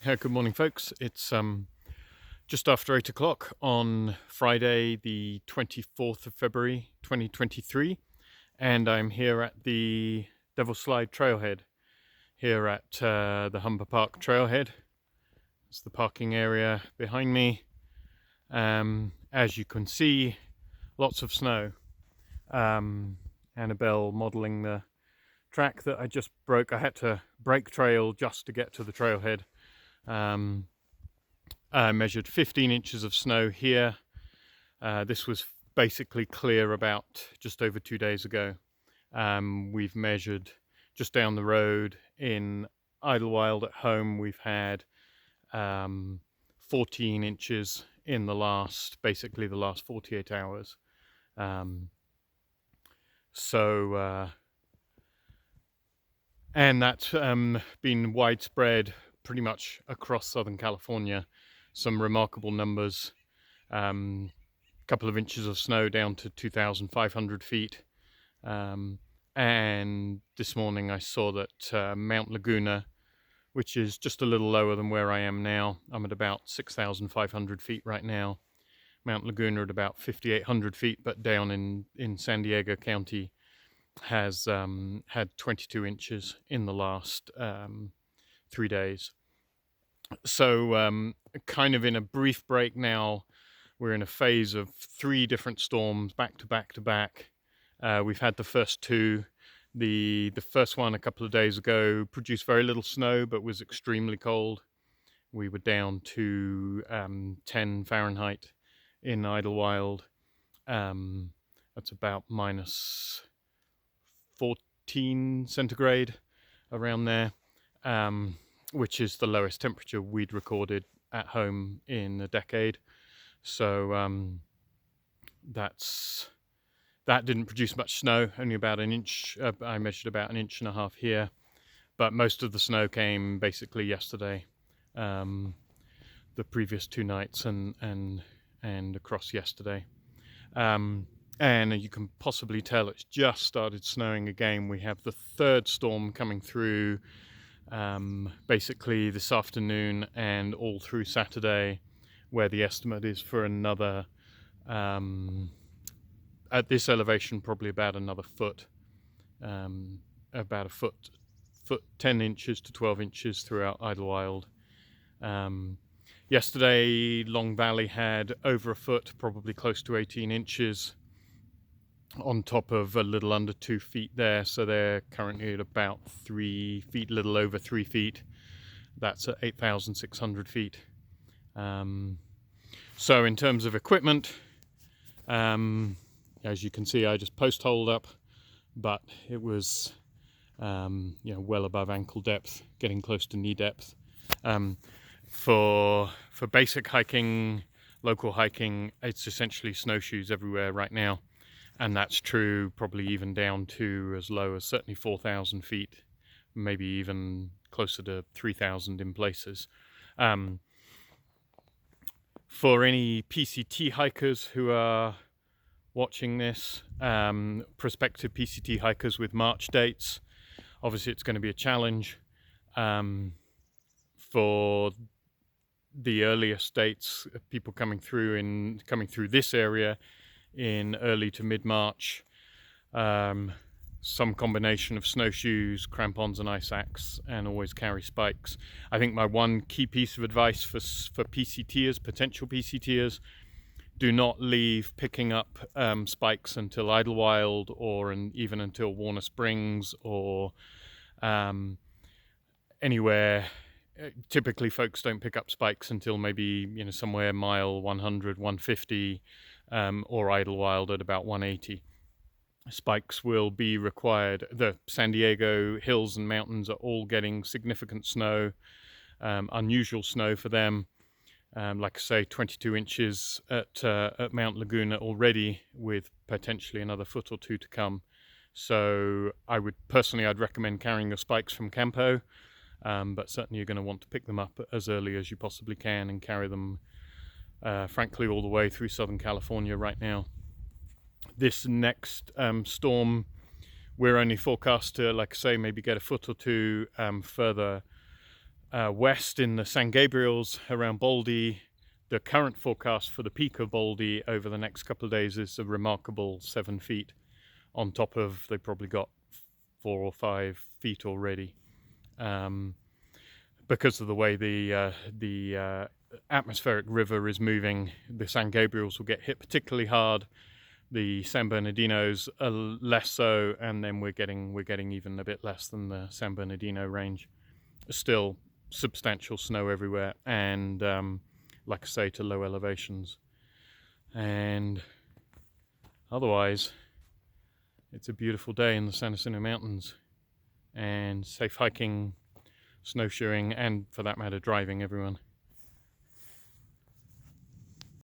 Good morning, folks. It's just after 8 o'clock on Friday, the 24th of February, 2023, and I'm here at the Devil Slide Trailhead, here at the Humber Park Trailhead. It's the parking area behind me. As you can see, lots of snow. Annabelle modeling the track that I just broke. I had to break trail just to get to the trailhead. I measured 15 inches of snow here. This was basically clear about just over 2 days ago. We've measured just down the road in Idlewild at home. We've had 14 inches in the last 48 hours. And that's been widespread pretty much across Southern California. Some remarkable numbers. Couple of inches of snow down to 2,500 feet. And this morning I saw that Mount Laguna, which is just a little lower than where I am now. I'm at about 6,500 feet right now. Mount Laguna at about 5,800 feet, but down in San Diego County has had 22 inches in the last 3 days. So kind of in a brief break now, we're in a phase of 3 different storms back to back to back. We've had the first 2. The first one a couple of days ago produced very little snow, but was extremely cold. We were down to 10 Fahrenheit in Idlewild. That's about minus 14 centigrade around there, which is the lowest temperature we'd recorded at home in a decade. So that didn't produce much snow, only about an inch. I measured about 1.5 inches here, but most of the snow came basically yesterday, the previous 2 nights and across yesterday. And you can possibly tell it's just started snowing again. We have the 3rd storm coming through basically this afternoon and all through Saturday, where the estimate is for another, at this elevation, probably about another foot, about a foot 10 inches to 12 inches throughout Idlewild. Yesterday, Long Valley had over a foot, probably close to 18 inches, on top of a little under 2 feet there. So they're currently at about 3 feet, a little over 3 feet. That's at 8,600 feet. So in terms of equipment, as you can see, I just post-holed up, but it was well above ankle depth, getting close to knee depth. For basic hiking, local hiking, it's essentially snowshoes everywhere right now. And that's true probably even down to as low as certainly 4,000 feet, maybe even closer to 3,000 in places. For any PCT hikers who are watching this, prospective PCT hikers with March dates, obviously it's going to be a challenge. For the earliest dates, people coming through this area in early to mid-March, some combination of snowshoes, crampons and ice axe, and always carry spikes. I think my one key piece of advice for PCTers, potential PCTers, do not leave picking up spikes until Idlewild or even until Warner Springs or anywhere. Typically folks don't pick up spikes until maybe somewhere mile 100, 150, or Idlewild at about 180. Spikes will be required. The San Diego hills and mountains are all getting significant snow, unusual snow for them. Like I say, 22 inches at Mount Laguna already, with potentially another foot or 2 to come. So I'd recommend carrying your spikes from Campo, but certainly you're going to want to pick them up as early as you possibly can and carry them frankly all the way through Southern California right now. This next storm, we're only forecast to, like I say, maybe get a foot or 2 further west in the San Gabriels around Baldy. The current forecast for the peak of Baldy over the next couple of days is a remarkable 7 feet on top of, they've probably got 4 or 5 feet already. Because of the way the atmospheric river is moving, the San Gabriels will get hit particularly hard. The San Bernardinos are less so, and then we're getting even a bit less than the San Bernardino range. Still substantial snow everywhere, and like I say, to low elevations. And otherwise, it's a beautiful day in the San Jacinto Mountains, and safe hiking, snowshoeing, and for that matter, driving, everyone.